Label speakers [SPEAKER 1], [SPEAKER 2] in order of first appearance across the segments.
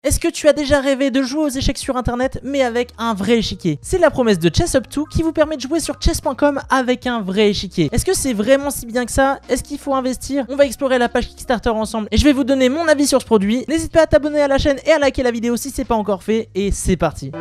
[SPEAKER 1] Est-ce que tu as déjà rêvé de jouer aux échecs sur internet mais avec un vrai échiquier? C'est la promesse de ChessUp2 qui vous permet de jouer sur chess.com avec un vrai échiquier. Est-ce que c'est vraiment si bien que ça? Est-ce qu'il faut investir? On va explorer la page Kickstarter ensemble et je vais vous donner mon avis sur ce produit. N'hésite pas à t'abonner à la chaîne et à liker la vidéo si c'est pas encore fait, et c'est parti.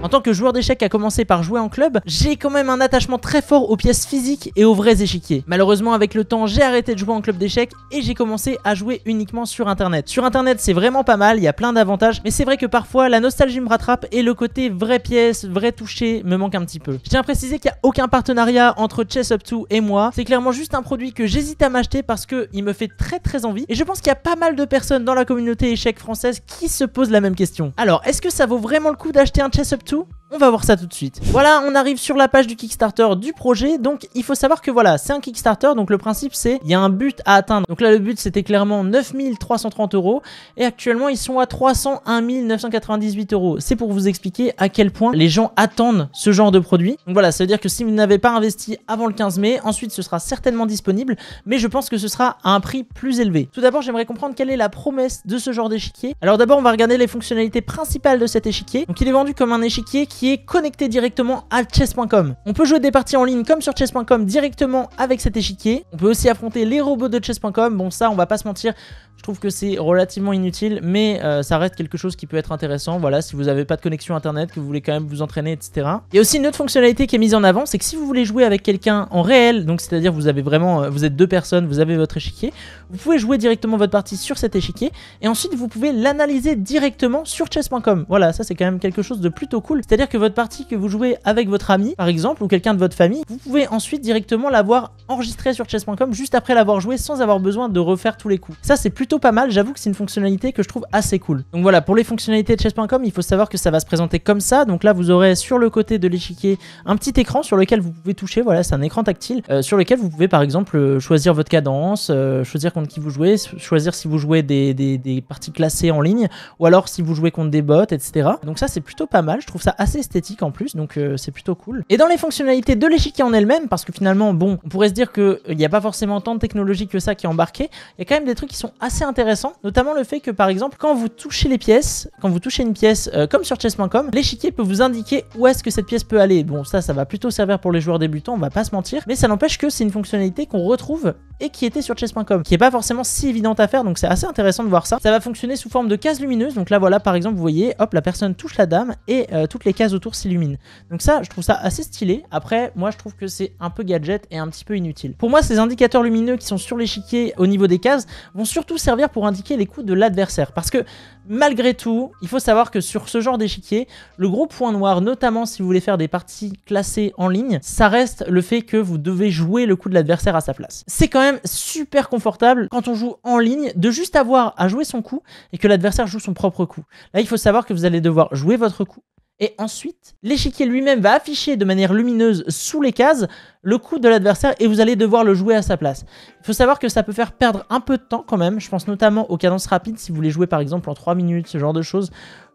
[SPEAKER 1] En tant que joueur d'échecs à commencer par jouer en club, j'ai quand même un attachement très fort aux pièces physiques et aux vrais échiquiers. Malheureusement, avec le temps, j'ai arrêté de jouer en club d'échecs et j'ai commencé à jouer uniquement sur internet. Sur internet, c'est vraiment pas mal, il y a plein d'avantages, mais c'est vrai que parfois la nostalgie me rattrape et le côté vraie pièce, vrai toucher me manque un petit peu. Je tiens à préciser qu'il n'y a aucun partenariat entre ChessUp2 et moi, c'est clairement juste un produit que j'hésite à m'acheter parce qu'il me fait très envie et je pense qu'il y a pas mal de personnes dans la communauté échecs française qui se posent la même question. Alors, est-ce que ça vaut vraiment le coup d'acheter un ChessUp2? On va voir ça tout de suite. Voilà, on arrive sur la page du Kickstarter du projet. Donc il faut savoir que voilà, c'est un Kickstarter. Donc le principe c'est, il y a un but à atteindre. Donc là le but c'était clairement 9330 € et actuellement ils sont à 301 998 €. C'est pour vous expliquer à quel point les gens attendent ce genre de produit. Donc voilà, ça veut dire que si vous n'avez pas investi avant le 15 mai, ensuite ce sera certainement disponible, mais je pense que ce sera à un prix plus élevé. Tout d'abord, j'aimerais comprendre quelle est la promesse de ce genre d'échiquier. Alors d'abord, on va regarder les fonctionnalités principales de cet échiquier. Donc il est vendu comme un échiquier qui est connecté directement à chess.com. On peut jouer des parties en ligne comme sur chess.com directement avec cet échiquier. On peut aussi affronter les robots de chess.com. Bon, ça on va pas se mentir, je trouve que c'est relativement inutile, mais ça reste quelque chose qui peut être intéressant. Voilà, si vous n'avez pas de connexion internet, que vous voulez quand même vous entraîner, etc. Il y a aussi une autre fonctionnalité qui est mise en avant, c'est que si vous voulez jouer avec quelqu'un en réel, donc c'est-à-dire vous avez vraiment, vous êtes deux personnes, vous avez votre échiquier, vous pouvez jouer directement votre partie sur cet échiquier et ensuite vous pouvez l'analyser directement sur chess.com. Voilà, ça c'est quand même quelque chose de plutôt cool. C'est-à-dire que votre partie que vous jouez avec votre ami, par exemple, ou quelqu'un de votre famille, vous pouvez ensuite directement l'avoir enregistrée sur chess.com juste après l'avoir joué sans avoir besoin de refaire tous les coups. Ça c'est plutôt pas mal, j'avoue que c'est une fonctionnalité que je trouve assez cool. Donc voilà, pour les fonctionnalités de chess.com, il faut savoir que ça va se présenter comme ça. Donc là vous aurez sur le côté de l'échiquier un petit écran sur lequel vous pouvez toucher. Voilà, c'est un écran tactile sur lequel vous pouvez par exemple choisir votre cadence, choisir contre qui vous jouez, choisir si vous jouez des parties classées en ligne ou alors si vous jouez contre des bots, etc. Donc ça c'est plutôt pas mal, je trouve ça assez esthétique en plus, donc c'est plutôt cool. Et dans les fonctionnalités de l'échiquier en elle-même, parce que finalement bon, on pourrait se dire qu'il n'y a pas forcément tant de technologie que ça qui est embarqué, il y a quand même des trucs qui sont assez intéressants, notamment le fait que par exemple quand vous touchez les pièces, quand vous touchez une pièce comme sur chess.com, l'échiquier peut vous indiquer où est-ce que cette pièce peut aller. Bon, ça va plutôt servir pour les joueurs débutants, on va pas se mentir, mais ça n'empêche que c'est une fonctionnalité qu'on retrouve et qui était sur chess.com, qui est pas forcément si évidente à faire, donc c'est assez intéressant de voir ça. Ça va fonctionner sous forme de cases lumineuses, donc là voilà par exemple vous voyez, hop, la personne touche la dame et toutes les cases autour s'illuminent. Donc ça je trouve ça assez stylé. Après moi je trouve que c'est un peu gadget et un petit peu inutile. Pour moi ces indicateurs lumineux qui sont sur l'échiquier au niveau des cases vont surtout servir pour indiquer les coups de l'adversaire, parce que malgré tout il faut savoir que sur ce genre d'échiquier, le gros point noir, notamment si vous voulez faire des parties classées en ligne, ça reste le fait que vous devez jouer le coup de l'adversaire à sa place. C'est quand même super confortable quand on joue en ligne de juste avoir à jouer son coup et que l'adversaire joue son propre coup. Là il faut savoir que vous allez devoir jouer votre coup et ensuite l'échiquier lui-même va afficher de manière lumineuse sous les cases le coup de l'adversaire et vous allez devoir le jouer à sa place. Il faut savoir que ça peut faire perdre un peu de temps quand même, je pense notamment aux cadences rapides si vous voulez jouer par exemple en 3 minutes, ce genre de choses,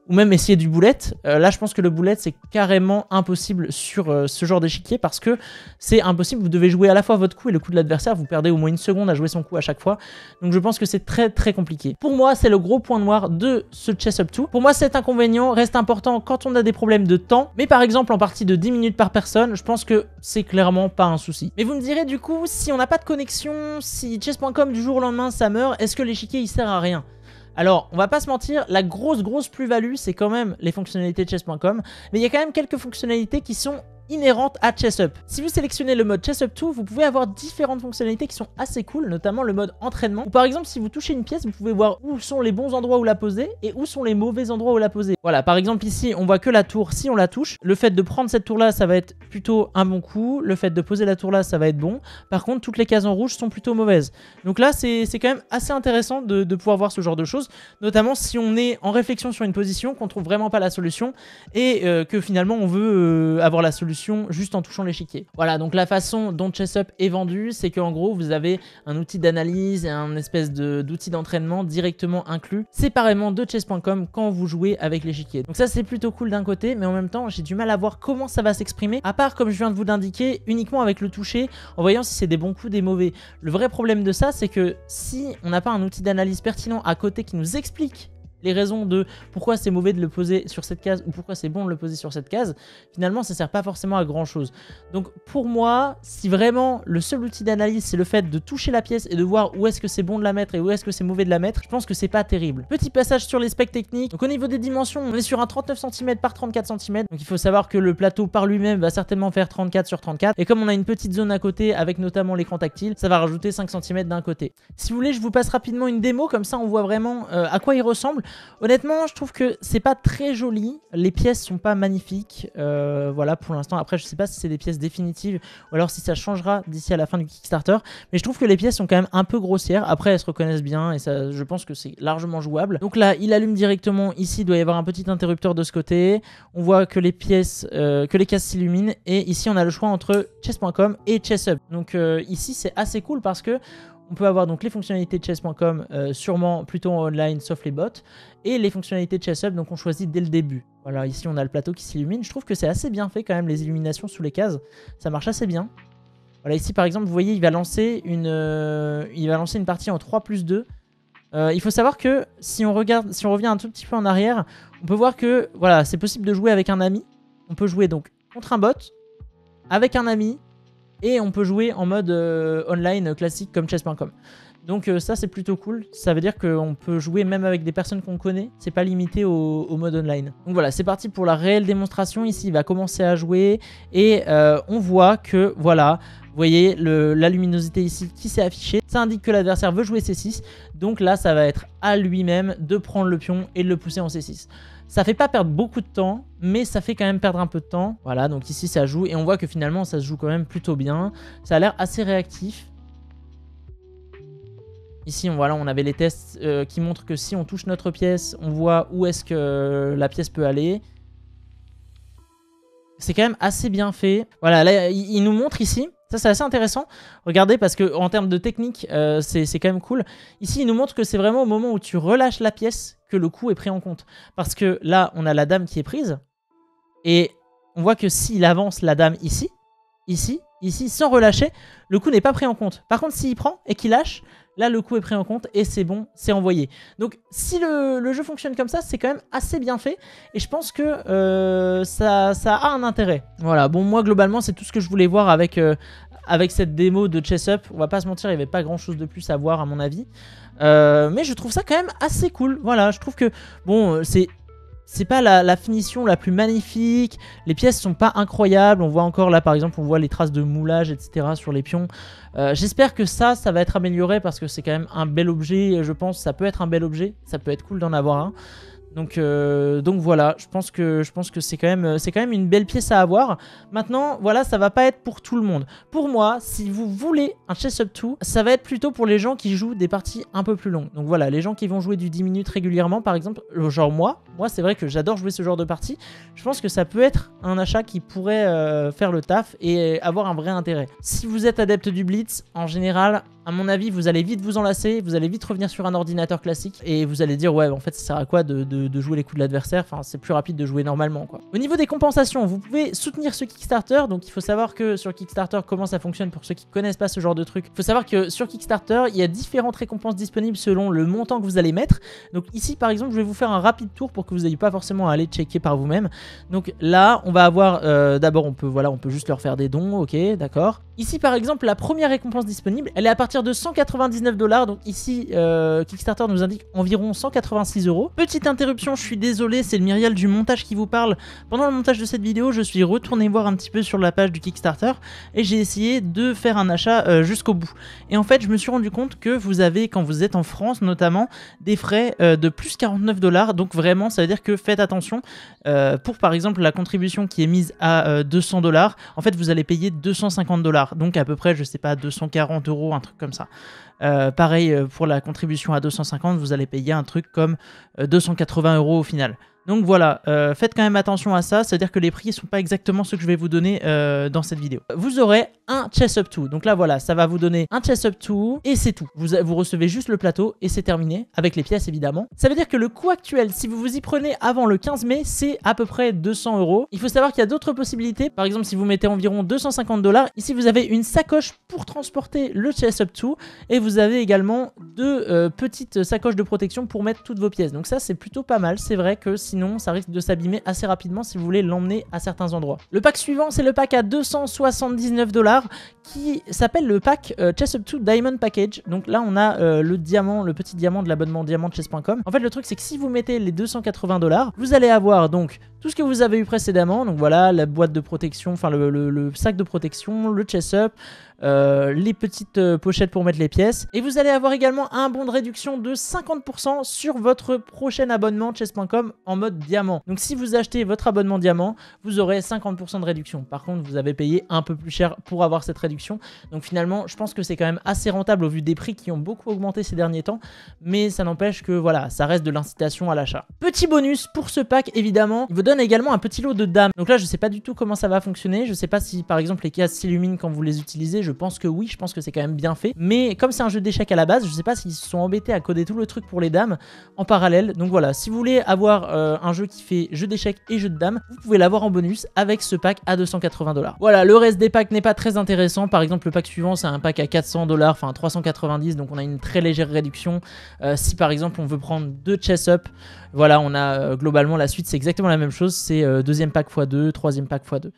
[SPEAKER 1] ou même essayer du boulette. Là je pense que le boulette c'est carrément impossible sur ce genre d'échiquier parce que c'est impossible, vous devez jouer à la fois votre coup et le coup de l'adversaire, vous perdez au moins une seconde à jouer son coup à chaque fois, donc je pense que c'est très compliqué. Pour moi c'est le gros point noir de ce ChessUp2. Pour moi cet inconvénient reste important quand on a des problèmes de temps, mais par exemple en partie de 10 minutes par personne, je pense que c'est clairement pas un souci. Mais vous me direz du coup, si on n'a pas de connexion, si chess.com du jour au lendemain ça meurt, est-ce que l'échiquier il sert à rien? Alors, on va pas se mentir, la grosse plus-value, c'est quand même les fonctionnalités de chess.com, mais il y a quand même quelques fonctionnalités qui sont inhérentes à ChessUp. Si vous sélectionnez le mode ChessUp2, vous pouvez avoir différentes fonctionnalités qui sont assez cool, notamment le mode entraînement, où par exemple si vous touchez une pièce, vous pouvez voir où sont les bons endroits où la poser et où sont les mauvais endroits où la poser. Voilà, par exemple ici on voit que la tour, si on la touche, le fait de prendre cette tour là ça va être plutôt un bon coup, le fait de poser la tour là ça va être bon, par contre toutes les cases en rouge sont plutôt mauvaises. Donc là c'est quand même assez intéressant de pouvoir voir ce genre de choses, notamment si on est en réflexion sur une position, qu'on trouve vraiment pas la solution et que finalement on veut avoir la solution solution juste en touchant l'échiquier. Voilà, donc la façon dont ChessUp est vendu, c'est qu'en gros, vous avez un outil d'analyse et un espèce d'outil d'entraînement directement inclus séparément de chess.com quand vous jouez avec l'échiquier. Donc ça, c'est plutôt cool d'un côté, mais en même temps, j'ai du mal à voir comment ça va s'exprimer, à part, comme je viens de vous l'indiquer, uniquement avec le toucher, en voyant si c'est des bons coups, des mauvais. Le vrai problème de ça, c'est que si on n'a pas un outil d'analyse pertinent à côté qui nous explique les raisons de pourquoi c'est mauvais de le poser sur cette case ou pourquoi c'est bon de le poser sur cette case, finalement ça sert pas forcément à grand chose. Donc pour moi, si vraiment le seul outil d'analyse c'est le fait de toucher la pièce et de voir où est-ce que c'est bon de la mettre et où est-ce que c'est mauvais de la mettre, je pense que c'est pas terrible. Petit passage sur les specs techniques. Donc au niveau des dimensions, on est sur un 39 cm par 34 cm. Donc il faut savoir que le plateau par lui-même va certainement faire 34 sur 34. Et comme on a une petite zone à côté avec notamment l'écran tactile, ça va rajouter 5 cm d'un côté. Si vous voulez, je vous passe rapidement une démo, comme ça on voit vraiment à quoi il ressemble. Honnêtement, je trouve que c'est pas très joli. Les pièces sont pas magnifiques. Voilà, pour l'instant. Après, je sais pas si c'est des pièces définitives ou alors si ça changera d'ici à la fin du Kickstarter. Mais je trouve que les pièces sont quand même un peu grossières. Après, elles se reconnaissent bien et ça, je pense que c'est largement jouable. Donc là, il allume directement. Ici, il doit y avoir un petit interrupteur de ce côté. On voit que les pièces, que les cases s'illuminent. Et ici, on a le choix entre chess.com et ChessUp. Donc ici, c'est assez cool parce que on peut avoir donc les fonctionnalités de chess.com, sûrement plutôt en online, sauf les bots, et les fonctionnalités de ChessUp, donc on choisit dès le début. Voilà, ici on a le plateau qui s'illumine. Je trouve que c'est assez bien fait quand même, les illuminations sous les cases. Ça marche assez bien. Voilà, ici par exemple, vous voyez, il va lancer une partie en 3+2. Il faut savoir que si on revient un tout petit peu en arrière, on peut voir que voilà, c'est possible de jouer avec un ami. On peut jouer donc contre un bot, avec un ami, et on peut jouer en mode online classique comme chess.com. Donc ça c'est plutôt cool. Ça veut dire qu'on peut jouer même avec des personnes qu'on connaît. C'est pas limité au mode online. Donc voilà, c'est parti pour la réelle démonstration. Ici il va commencer à jouer. Et on voit que voilà, vous voyez la luminosité ici qui s'est affichée. Ça indique que l'adversaire veut jouer C6. Donc là ça va être à lui-même de prendre le pion et de le pousser en C6. Ça fait pas perdre beaucoup de temps, mais ça fait quand même perdre un peu de temps. Voilà, donc ici ça joue et on voit que finalement ça se joue quand même plutôt bien. Ça a l'air assez réactif. Ici, voilà, on avait les tests qui montrent que si on touche notre pièce, on voit où est-ce que la pièce peut aller. C'est quand même assez bien fait. Voilà, là, il nous montre ici. Ça, c'est assez intéressant. Regardez, parce qu'en termes de technique, c'est quand même cool. Ici, il nous montre que c'est vraiment au moment où tu relâches la pièce que le coup est pris en compte. Parce que là, on a la dame qui est prise. Et on voit que s'il avance la dame ici, sans relâcher, le coup n'est pas pris en compte. Par contre, s'il prend et qu'il lâche, là, le coup est pris en compte et c'est bon, c'est envoyé. Donc, si le jeu fonctionne comme ça, c'est quand même assez bien fait. Et je pense que ça a un intérêt. Voilà, bon, moi, globalement, c'est tout ce que je voulais voir avec cette démo de ChessUp. On va pas se mentir, il n'y avait pas grand-chose de plus à voir, à mon avis. Mais je trouve ça quand même assez cool. Voilà, je trouve que, bon, c'est pas la finition la plus magnifique, les pièces sont pas incroyables, on voit encore là par exemple, on voit les traces de moulage etc sur les pions. J'espère que ça va être amélioré parce que c'est quand même un bel objet, je pense, ça peut être un bel objet, ça peut être cool d'en avoir un. Donc voilà, je pense que c'est quand même une belle pièce à avoir. Maintenant, voilà, ça va pas être pour tout le monde. Pour moi, si vous voulez un ChessUp 2, ça va être plutôt pour les gens qui jouent des parties un peu plus longues. Donc voilà, les gens qui vont jouer du 10 minutes régulièrement, par exemple, genre moi c'est vrai que j'adore jouer ce genre de partie. Je pense que ça peut être un achat qui pourrait faire le taf et avoir un vrai intérêt. Si vous êtes adepte du Blitz, en général, à mon avis, vous allez vite vous enlacer, vous allez vite revenir sur un ordinateur classique et vous allez dire ouais, en fait, ça sert à quoi de jouer les coups de l'adversaire? Enfin, c'est plus rapide de jouer normalement, quoi. Au niveau des compensations, vous pouvez soutenir ce Kickstarter. Donc, il faut savoir que sur Kickstarter, comment ça fonctionne pour ceux qui connaissent pas ce genre de truc. Il faut savoir que sur Kickstarter, il y a différentes récompenses disponibles selon le montant que vous allez mettre. Donc ici, par exemple, je vais vous faire un rapide tour pour que vous n'ayez pas forcément à aller checker par vous-même. Donc là, on va avoir d'abord, on peut juste leur faire des dons, ok, d'accord. Ici, par exemple, la première récompense disponible, elle est à partir de 199 $. Donc ici, Kickstarter nous indique environ 186 €. Petite interruption, je suis désolé, c'est le Myriel du montage qui vous parle. Pendant le montage de cette vidéo, je suis retourné voir un petit peu sur la page du Kickstarter et j'ai essayé de faire un achat jusqu'au bout. Et en fait, je me suis rendu compte que vous avez, quand vous êtes en France notamment, des frais de plus 49 $. Donc vraiment, ça veut dire que faites attention. Pour par exemple la contribution qui est mise à 200 $, en fait, vous allez payer 250 $. Donc à peu près, je sais pas, 240 €, un truc comme ça. Pareil pour la contribution à 250, vous allez payer un truc comme 280 € au final. Donc voilà, faites quand même attention à ça, c'est-à-dire que les prix ne sont pas exactement ceux que je vais vous donner dans cette vidéo. Vous aurez un Chess Up 2, donc là voilà, ça va vous donner un Chess Up 2 et c'est tout. Vous recevez juste le plateau et c'est terminé, avec les pièces évidemment. Ça veut dire que le coût actuel, si vous vous y prenez avant le 15 mai, c'est à peu près 200 €. Il faut savoir qu'il y a d'autres possibilités, par exemple si vous mettez environ 250 $, ici vous avez une sacoche pour transporter le Chess Up 2 et vous avez également deux petites sacoches de protection pour mettre toutes vos pièces. Donc ça c'est plutôt pas mal, c'est vrai que sinon ça risque de s'abîmer assez rapidement si vous voulez l'emmener à certains endroits. Le pack suivant c'est le pack à 279 $ qui s'appelle le pack Chess Up 2 Diamond Package. Donc là on a le diamant, le petit diamant de l'abonnement diamantchess.com. En fait le truc c'est que si vous mettez les 280 $, vous allez avoir donc tout ce que vous avez eu précédemment, donc voilà la boîte de protection, enfin le sac de protection, le Chess Up, les petites pochettes pour mettre les pièces, et vous allez avoir également un bon de réduction de 50% sur votre prochain abonnement chess.com en mode diamant. Donc si vous achetez votre abonnement diamant, vous aurez 50% de réduction. Par contre vous avez payé un peu plus cher pour avoir cette réduction, donc finalement je pense que c'est quand même assez rentable au vu des prix qui ont beaucoup augmenté ces derniers temps, mais ça n'empêche que voilà, ça reste de l'incitation à l'achat. Petit bonus pour ce pack évidemment, il vous donne également un petit lot de dames. Donc là je sais pas du tout comment ça va fonctionner, je sais pas si par exemple les cases s'illuminent quand vous les utilisez, je pense que oui, je pense que c'est quand même bien fait, mais comme c'est un jeu d'échecs à la base, je sais pas s'ils se sont embêtés à coder tout le truc pour les dames en parallèle. Donc voilà, si vous voulez avoir un jeu qui fait jeu d'échecs et jeu de dames, vous pouvez l'avoir en bonus avec ce pack à 280 $. Voilà, le reste des packs n'est pas très intéressant. Par exemple le pack suivant c'est un pack à 400 $, enfin 390, donc on a une très légère réduction. Si par exemple on veut prendre 2 Chess Up, voilà, on a globalement la suite c'est exactement la même chose, c'est deuxième pack x2, troisième pack x2.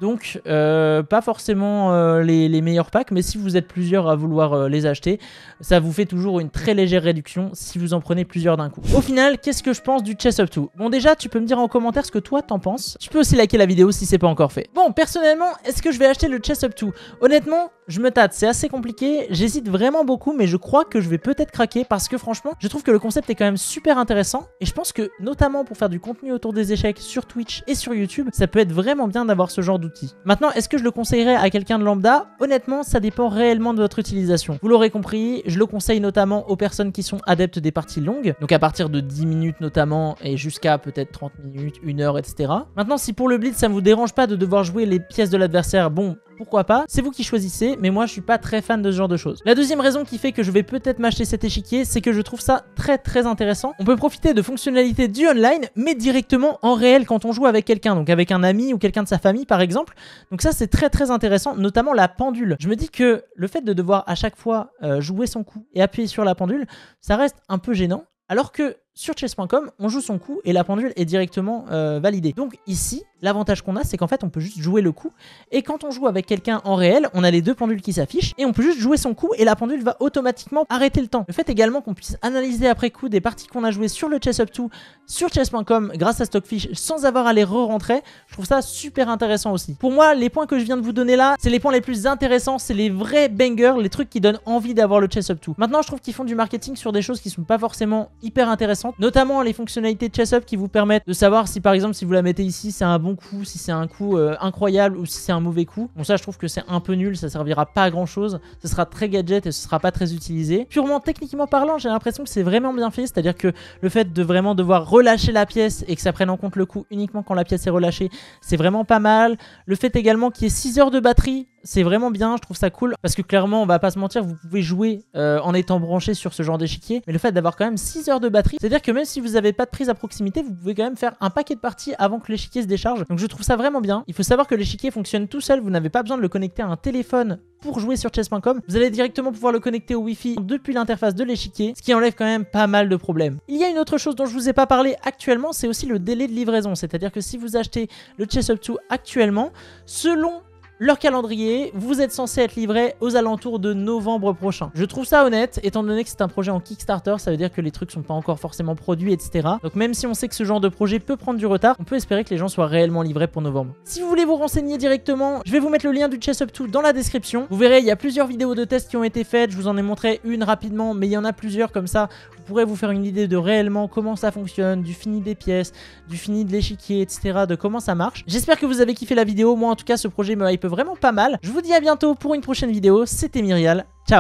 [SPEAKER 1] Donc pas forcément les meilleurs packs, mais si vous êtes plusieurs à vouloir les acheter, ça vous fait toujours une très légère réduction si vous en prenez plusieurs d'un coup. Au final, qu'est-ce que je pense du Chess Up 2? Bon déjà, tu peux me dire en commentaire ce que toi t'en penses. Tu peux aussi liker la vidéo si c'est pas encore fait. Bon, personnellement, est-ce que je vais acheter le Chess Up 2? Honnêtement, je me tâte, c'est assez compliqué, j'hésite vraiment beaucoup, mais je crois que je vais peut-être craquer parce que franchement, je trouve que le concept est quand même super intéressant et je pense que notamment pour faire du contenu autour des échecs sur Twitch et sur YouTube, ça peut être vraiment bien d'avoir ce genre d'outil. Maintenant, est-ce que je le conseillerais à quelqu'un de lambda? Honnêtement, ça dépend réellement de votre utilisation. Vous l'aurez compris, je le conseille notamment aux personnes qui sont adeptes des parties longues, donc à partir de 10 minutes notamment et jusqu'à peut-être 30 minutes, 1 heure, etc. Maintenant, si pour le blitz, ça ne vous dérange pas de devoir jouer les pièces de l'adversaire, bon, pourquoi pas, c'est vous qui choisissez, mais moi je suis pas très fan de ce genre de choses. La deuxième raison qui fait que je vais peut-être m'acheter cet échiquier, c'est que je trouve ça très intéressant. On peut profiter de fonctionnalités du online, mais directement en réel quand on joue avec quelqu'un, donc avec un ami ou quelqu'un de sa famille par exemple. Donc ça c'est très intéressant, notamment la pendule. Je me dis que le fait de devoir à chaque fois jouer son coup et appuyer sur la pendule, ça reste un peu gênant, alors que sur chess.com, on joue son coup et la pendule est directement validée. Donc ici, l'avantage qu'on a, c'est qu'en fait, on peut juste jouer le coup. Et quand on joue avec quelqu'un en réel, on a les deux pendules qui s'affichent et on peut juste jouer son coup et la pendule va automatiquement arrêter le temps. Le fait également qu'on puisse analyser après coup des parties qu'on a jouées sur le Chess Up 2, sur chess.com grâce à Stockfish sans avoir à les re-rentrer, je trouve ça super intéressant aussi. Pour moi, les points que je viens de vous donner là, c'est les points les plus intéressants, c'est les vrais bangers, les trucs qui donnent envie d'avoir le Chess Up 2. Maintenant, je trouve qu'ils font du marketing sur des choses qui sont pas forcément hyper intéressantes, notamment les fonctionnalités de Chess Up qui vous permettent de savoir si par exemple si vous la mettez ici c'est un bon coup, si c'est un coup incroyable ou si c'est un mauvais coup. Bon ça je trouve que c'est un peu nul, ça servira pas à grand chose, ce sera très gadget et ce sera pas très utilisé. Purement techniquement parlant, j'ai l'impression que c'est vraiment bien fait, c'est à dire que le fait de vraiment devoir relâcher la pièce et que ça prenne en compte le coup uniquement quand la pièce est relâchée, c'est vraiment pas mal. Le fait également qu'il y ait 6 heures de batterie, c'est vraiment bien, je trouve ça cool parce que clairement on va pas se mentir, vous pouvez jouer en étant branché sur ce genre d'échiquier, mais le fait d'avoir quand même 6 heures de batterie, c'est à dire que même si vous avez pas de prise à proximité, vous pouvez quand même faire un paquet de parties avant que l'échiquier se décharge. Donc je trouve ça vraiment bien. Il faut savoir que l'échiquier fonctionne tout seul, vous n'avez pas besoin de le connecter à un téléphone pour jouer sur chess.com. Vous allez directement pouvoir le connecter au Wi-Fi depuis l'interface de l'échiquier, ce qui enlève quand même pas mal de problèmes. Il y a une autre chose dont je vous ai pas parlé actuellement, c'est aussi le délai de livraison, c'est à dire que si vous achetez le Chess Up 2 actuellement, selon leur calendrier, vous êtes censé être livré aux alentours de novembre prochain. Je trouve ça honnête, étant donné que c'est un projet en Kickstarter, ça veut dire que les trucs sont pas encore forcément produits, etc. Donc même si on sait que ce genre de projet peut prendre du retard, on peut espérer que les gens soient réellement livrés pour novembre. Si vous voulez vous renseigner directement, je vais vous mettre le lien du Chess Up 2 dans la description. Vous verrez, il y a plusieurs vidéos de tests qui ont été faites, je vous en ai montré une rapidement, mais il y en a plusieurs comme ça. Vous pourrez vous faire une idée de réellement comment ça fonctionne, du fini des pièces, du fini de l'échiquier, etc. de comment ça marche. J'espère que vous avez kiffé la vidéo, moi en tout cas ce projet me hype vraiment pas mal. Je vous dis à bientôt pour une prochaine vidéo, c'était Myrial, ciao.